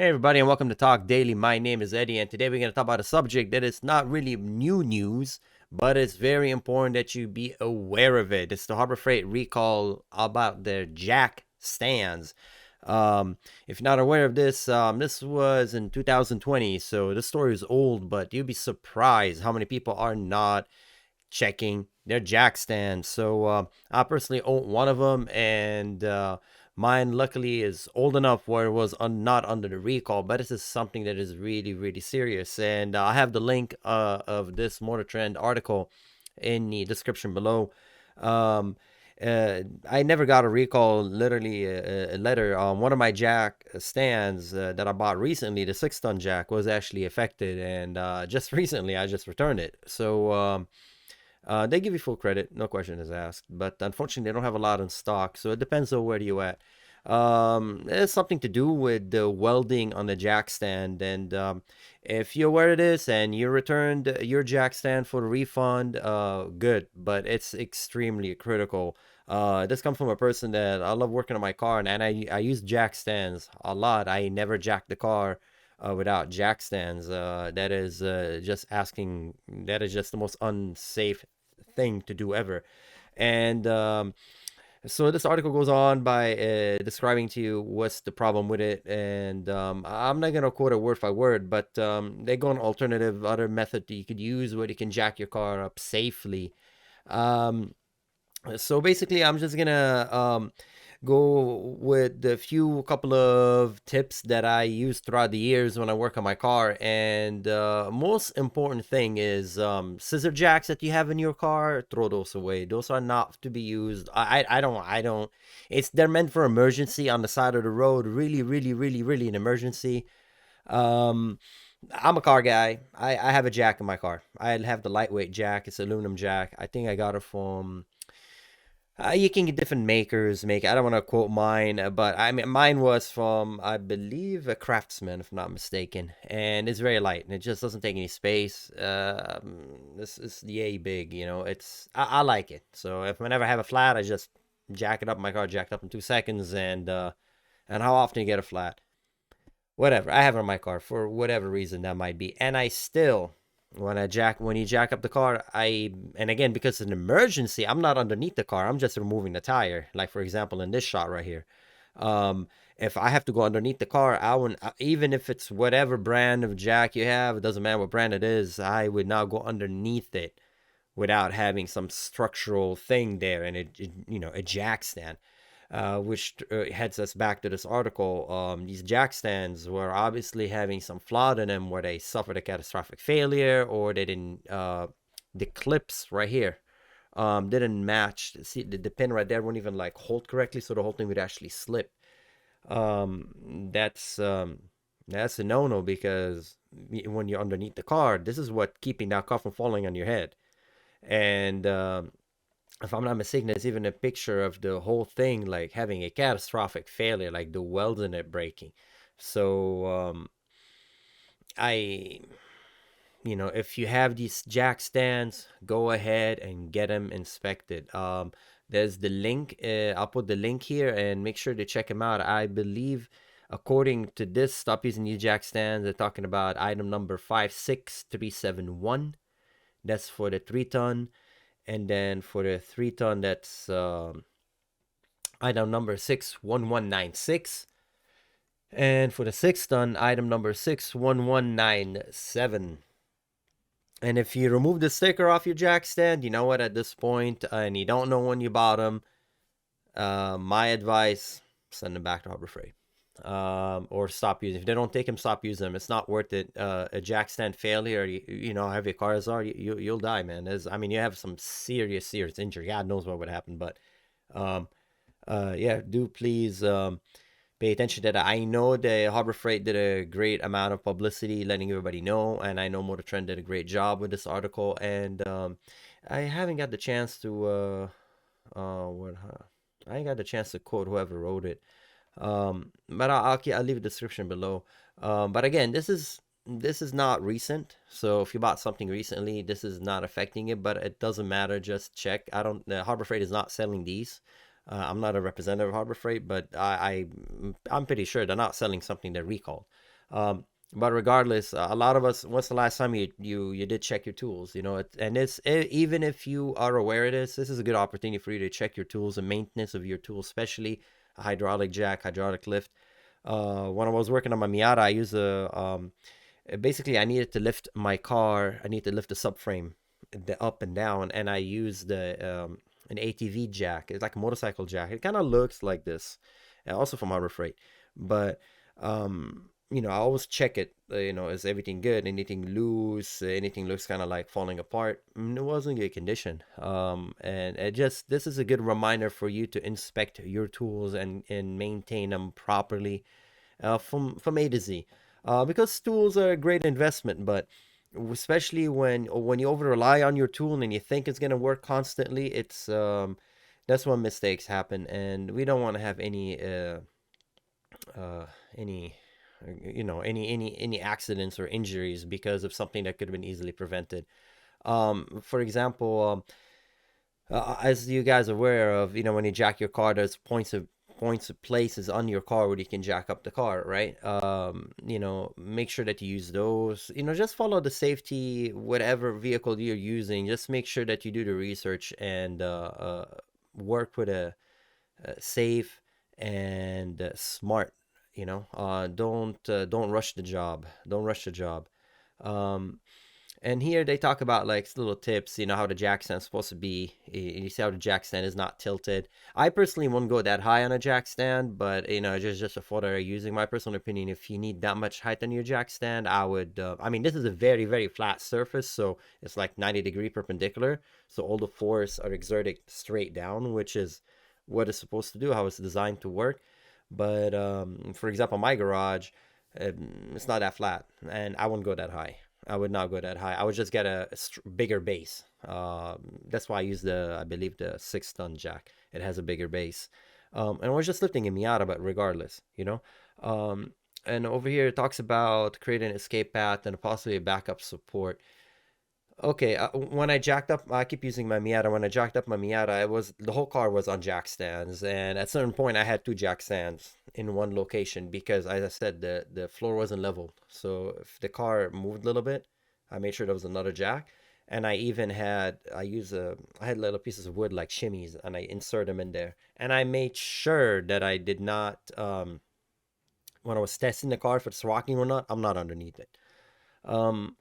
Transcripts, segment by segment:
Hey everybody, and welcome to Talk Daily. My name is Eddie, and today we're going to talk about a subject that is not really new news, but it's very important that you be aware of it. It's the Harbor Freight recall about their jack stands. If you're not aware of this, this was in 2020, so this story is old, but you'd be surprised how many people are not checking their jack stands. So I personally own one of them, and mine luckily is old enough where it was not under the recall. But this is something that is really, really serious, and I have the link of this Motor Trend article in the description below. Um, I never got a recall, literally a letter. One of my jack stands that I bought recently, the 6 ton jack, was actually affected, and just recently I just returned it. So they give you full credit, no question is asked, but unfortunately they don't have a lot in stock, so it depends on where you at. It's something to do with the welding on the jack stand, and if you're aware of this and you returned your jack stand for a refund, good, but it's extremely critical. This comes from a person that I love working on my car, and I use jack stands a lot. I never jack the car without jack stands. That is just asking. That is just the most unsafe thing to do ever. And so this article goes on by describing to you what's the problem with it, and I'm not gonna quote it word by word, but they go an alternative other method that you could use where you can jack your car up safely. Um, so basically, I'm just gonna go with the few couple of tips that I use throughout the years when I work on my car. And most important thing is scissor jacks that you have in your car. Throw those away. Those are not to be used. I don't. It's they're meant for emergency on the side of the road. Really, really, really, really an emergency. Um, I'm a car guy. I have a jack in my car. I have the lightweight jack. It's aluminum jack. I think I got it from you can get different makers make. I don't want to quote mine, but I mean mine was from I believe a Craftsman, if I'm not mistaken, and it's very light and it just doesn't take any space. This is yay big, I like it. So if whenever I have a flat, I just jack it up. My car jacked up in 2 seconds, and how often you get a flat? Whatever. I have it on my car for whatever reason that might be, and I still when you jack up the car, and again because it's an emergency, I'm not underneath the car. I'm just removing the tire. Like for example, in this shot right here, um, if I have to go underneath the car, I would even if it's whatever brand of jack you have, it doesn't matter what brand it is. I would not go underneath it without having some structural thing there, and a jack stand, which heads us back to this article. These jack stands were obviously having some flaw in them where they suffered a catastrophic failure, or they didn't, the clips right here didn't match. See, the pin right there wouldn't even like hold correctly, so the whole thing would actually slip. That's a no-no because when you're underneath the car, this is what keeping that car from falling on your head. And if I'm not mistaken, there's even a picture of the whole thing like having a catastrophic failure, like the weld in it breaking. So I, if you have these jack stands, go ahead and get them inspected. There's the link. I'll put the link here and make sure to check them out. I believe, according to this, stop using these jack stands. They're talking about item number 56371. That's for the 3 ton. And then for the 3 ton, that's item number 61196. And for the 6 ton, item number 61197. And if you remove the sticker off your jack stand, you know what, at this point, and you don't know when you bought them, my advice, send them back to Harbor Freight. Or stop using. If they don't take them, stop using them. It's not worth it. A jack stand failure, have your cars are, you'll die, man. You have some serious injury. God knows what would happen, but um, yeah, do please pay attention to that. I know the Harbor Freight did a great amount of publicity, letting everybody know, and I know Motor Trend did a great job with this article, and I haven't got the chance to what? I ain't got the chance to quote whoever wrote it. But I'll leave a description below. But again, this is not recent. So if you bought something recently, this is not affecting it. But it doesn't matter. Just check. I don't. Harbor Freight is not selling these. I'm not a representative of Harbor Freight, but I'm pretty sure they're not selling something they recalled. Um, but regardless, a lot of us. When's the last time you did check your tools? You know, and even if you are aware of this, this is a good opportunity for you to check your tools and maintenance of your tools, especially a hydraulic jack, hydraulic lift. When I was working on my Miata, I use a basically I needed to lift my car. I need to lift the subframe the up and down, and I used the an ATV jack. It's like a motorcycle jack. It kind of looks like this, and also from Harbor Freight. But I always check it. Is everything good? Anything loose? Anything looks kind of like falling apart? It wasn't good condition. And it just this is a good reminder for you to inspect your tools and maintain them properly, from A to Z. Because tools are a great investment, but especially when you over rely on your tool and you think it's gonna work constantly, it's that's when mistakes happen, and we don't want to have any any accidents or injuries because of something that could have been easily prevented. For example, as you guys are aware of, when you jack your car, there's points of places on your car where you can jack up the car, right? Make sure that you use those. Just follow the safety, whatever vehicle you're using. Just make sure that you do the research and work with a safe and smart. Don't rush the job. Don't rush the job. Um, and here they talk about like little tips, how the jack stand is supposed to be. You see how the jack stand is not tilted. I personally wouldn't go that high on a jack stand, but just a photo using my personal opinion. If you need that much height on your jack stand, I would. I mean, this is a very very flat surface, so it's like 90-degree perpendicular. So all the force are exerted straight down, which is what it's supposed to do, how it's designed to work. But for example, my garage, it's not that flat, and I wouldn't go that high. I would not go that high. I would just get a bigger base. That's why I use I believe the 6-ton jack. It has a bigger base. And I was just lifting a Miata, but regardless. And over here it talks about creating an escape path and possibly a backup support. Okay, when I jacked up, I keep using my Miata. When I jacked up my Miata, the whole car was on jack stands, and at a certain point, I had two jack stands in one location because, as I said, the floor wasn't level. So if the car moved a little bit, I made sure there was another jack, and I had little pieces of wood like shimmies, and I insert them in there, and I made sure that I did not, when I was testing the car if it's rocking or not, I'm not underneath it. Um,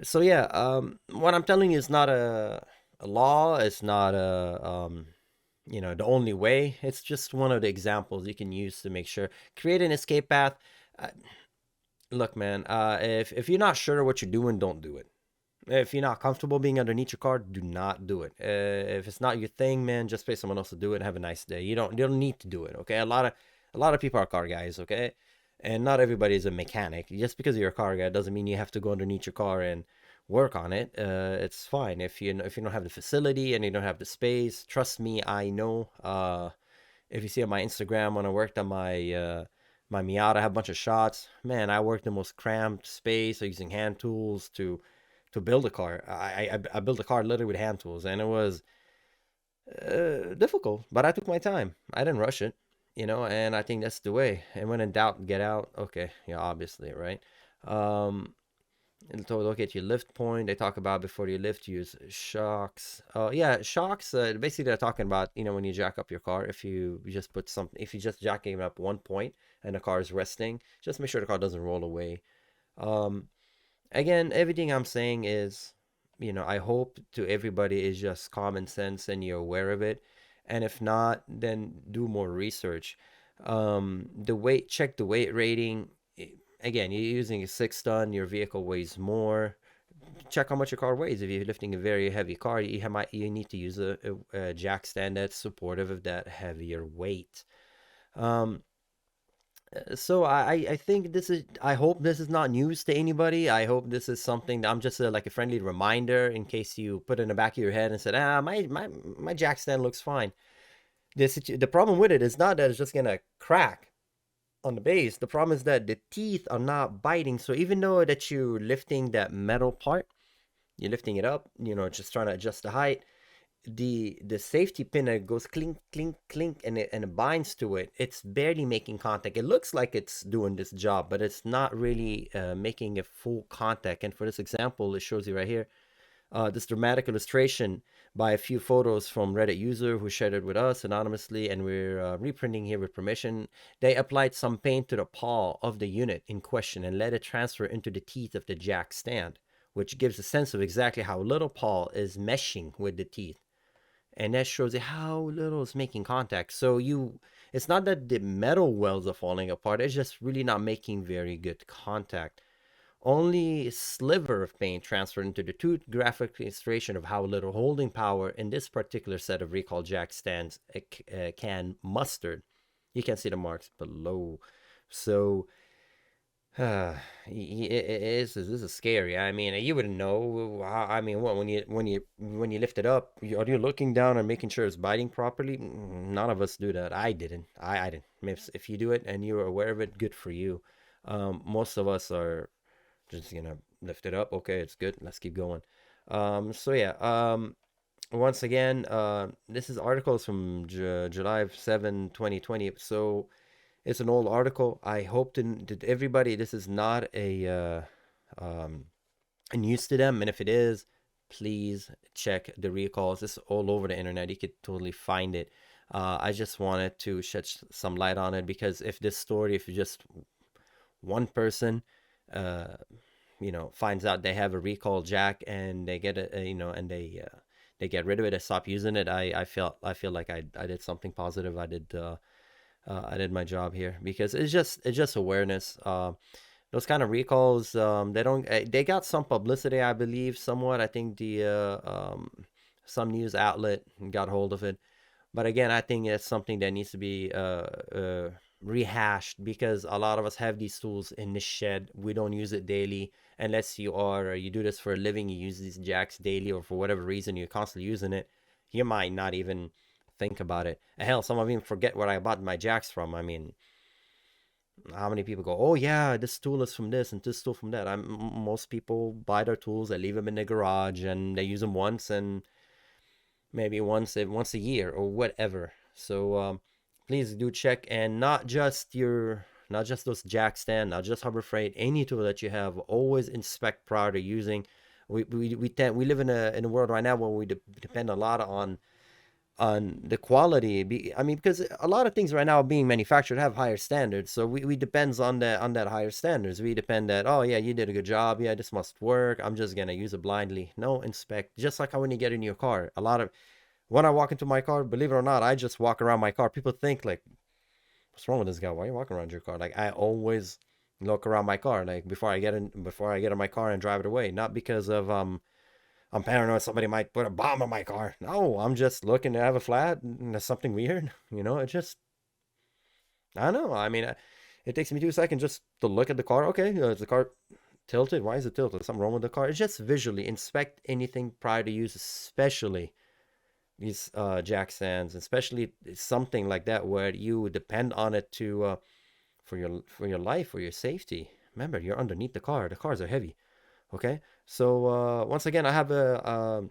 so yeah, what I'm telling you is not a law. It's not the only way. It's just one of the examples you can use to make sure create an escape path. Uh, Look, man, if you're not sure what you're doing, don't do it. If you're not comfortable being underneath your car, do not do it. If it's not your thing, man, just pay someone else to do it and have a nice day. You don't need to do it. Okay, a lot of people are car guys. Okay, and not everybody is a mechanic. Just because you're a car guy doesn't mean you have to go underneath your car and work on it. It's fine if you don't have the facility and you don't have the space. Trust me, I know. If you see on my Instagram when I worked on my Miata, I have a bunch of shots. Man, I worked in the most cramped space using hand tools to build a car. I built a car literally with hand tools, and it was difficult, but I took my time. I didn't rush it, and I think that's the way. And when in doubt, get out. Okay, yeah, obviously, right? Um, and to look at your lift point, they talk about before you lift, use shocks. Yeah, shocks. Basically, they're talking about when you jack up your car. If you just jacking up one point and the car is resting, just make sure the car doesn't roll away. Um, Again, everything I'm saying is, I hope to everybody is just common sense and you're aware of it. And if not, then do more research. Check the weight rating. Again, you're using a 6-ton, your vehicle weighs more. Check how much your car weighs. If you're lifting a very heavy car, you need to use a jack stand that's supportive of that heavier weight. Um, so I think I hope this is not news to anybody. I hope this is something that I'm just like a friendly reminder in case you put it in the back of your head and said, my jack stand looks fine. The problem with it is not that it's just gonna crack on the base. The problem is that the teeth are not biting. So even though that you're lifting that metal part, you're lifting it up, just trying to adjust the height. the safety pin that goes clink clink clink and it binds to it, it's barely making contact. It looks like it's doing this job, but it's not really making a full contact. And for this example, it shows you right here this dramatic illustration by a few photos from Reddit user who shared it with us anonymously, and we're reprinting here with permission. They applied some paint to the paw of the unit in question and let it transfer into the teeth of the jack stand, which gives a sense of exactly how little paw is meshing with the teeth. And that shows you how little is making contact. So it's not that the metal welds are falling apart, it's just really not making very good contact. Only a sliver of paint transferred into the tooth, graphic illustration of how little holding power in this particular set of recall jack stands can muster. You can see the marks below. So this is scary. I mean, you wouldn't know. I mean, what when you lift it up, are you looking down and making sure it's biting properly? None of us do that. I didn't. I didn't. If you do it and you're aware of it, good for you. Most of us are just gonna lift it up. Okay, it's good. Let's keep going. So yeah. Once again, this is articles from July 7, 2020. So it's an old article. I hope that everybody, this is not a news to them. And if it is, please check the recalls. It's all over the internet. You could totally find it. I just wanted to shed some light on it because if this story, if just one person, finds out they have a recall jack and they get it, and they get rid of it and stop using it, I feel like I did something positive. I did my job here because it's just awareness. Those kind of recalls, they got some publicity, I believe, somewhat. I think some news outlet got hold of it, but again, I think it's something that needs to be rehashed because a lot of us have these tools in this shed. We don't use it daily unless you do this for a living. You use these jacks daily, or for whatever reason you're constantly using it. You might not even think about it. And hell, some of them forget where I bought my jacks from. I mean, how many people go, oh yeah, this tool is from this and this tool from that? Most people buy their tools, they leave them in the garage, and they use them once, and maybe once a year or whatever. So please do check, and not just those jack stand, not just Harbor Freight, any tool that you have, always inspect prior to using. We live in a world right now where we depend a lot on the quality. I mean, because a lot of things right now being manufactured have higher standards, so we depends on that higher standards. We depend that, oh yeah, you did a good job, yeah, this must work, I'm just gonna use it blindly. No, inspect. Just like how when you get in your car, when I walk into my car, believe it or not, I just walk around my car. People think like, what's wrong with this guy? Why are you walking around your car? Like, I always look around my car, like before I get in my car and drive it away. Not because of I'm paranoid somebody might put a bomb in my car. No, I'm just looking to have a flat and there's something weird. It just, I don't know. I mean, it takes me 2 seconds just to look at the car. Okay, is the car tilted? Why is it tilted? Something wrong with the car? It's just visually inspect anything prior to use, especially these jack stands, especially something like that where you depend on it to for your life, for your safety. Remember, you're underneath the car. The cars are heavy. Okay, so once again, I have in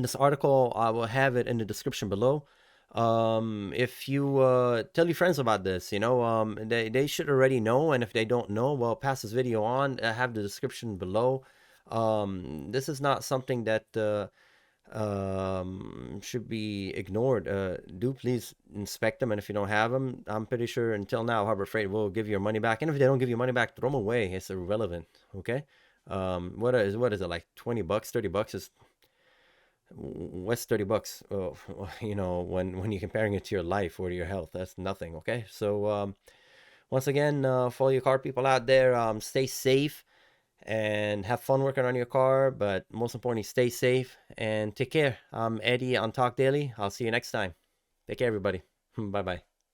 this article, I will have it in the description below. If you tell your friends about this, they should already know, and if they don't know, well, pass this video on. I have the description below. This is not something that should be ignored. Do please inspect them, and if you don't have them, I'm pretty sure until now Harbor Freight will give you your money back, and if they don't give you money back, throw them away. It's irrelevant. Okay. What is it, like $20, $30 is what's $30? When you're comparing it to your life or to your health, that's nothing. Okay, so once again, for all you car people out there, stay safe and have fun working on your car, but most importantly, stay safe and take care. I'm Eddie on Talk Daily. I'll see you next time. Take care, everybody. Bye bye.